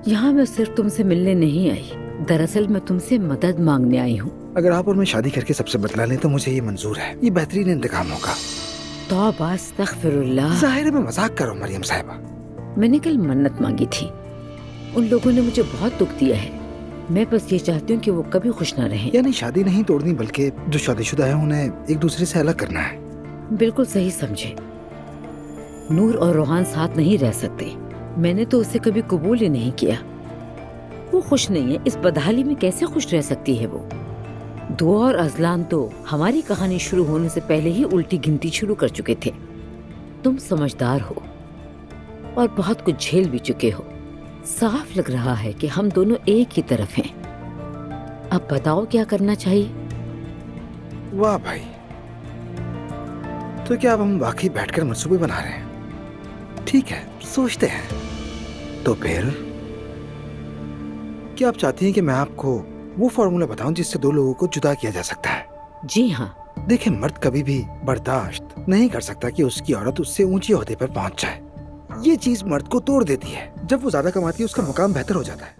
यहाँ मैं सिर्फ तुमसे मिलने नहीं आई, दरअसल मैं तुमसे मदद मांगने आई हूँ। अगर आप और मैं शादी करके सबसे बदला लें तो मुझे ये मंजूर है। ये बेहतरीन इंतकाम होगा। तौबा अस्तगफिरुल्लाह। जाहिर है मैं मजाक कर रहा हूँ मरियम साहिबा। मैंने कल मन्नत मांगी थी, उन लोगों ने मुझे बहुत दुख दिया है। मैं बस ये चाहती हूँ कि वो कभी खुश ना रहें। यानी शादी नहीं तोड़नी, बल्कि जो शादीशुदा है उन्हें एक दूसरे से अलग करना है। बिल्कुल सही समझे। नूर और रोहान साथ नहीं रह सकते। मैंने तो उसे कभी कबूल ही नहीं किया। वो खुश नहीं है, इस बदहाली में कैसे खुश रह सकती है वो? दुआ और अजलान तो हमारी कहानी शुरू होने से पहले ही उल्टी गिनती शुरू कर चुके थे। तुम समझदार हो और बहुत कुछ झेल भी चुके हो। साफ लग रहा है कि हम दोनों एक ही तरफ हैं। अब बताओ क्या करना चाहिए? वाह भाई, तो क्या अब हम वाकई बैठकर मंसूबे बना रहे हैं? ठीक है, सोचते हैं। तो फिर क्या आप चाहती हैं कि मैं आपको वो फॉर्मूला बताऊं जिससे दो लोगों को जुदा किया जा सकता है? जी हाँ। देखिए, मर्द कभी भी बर्दाश्त नहीं कर सकता कि उसकी औरत उससे ऊंचे ओहदे पर पहुंच जाए। ये चीज मर्द को तोड़ देती है। जब वो ज्यादा कमाती है उसका मुकाम बेहतर हो जाता है।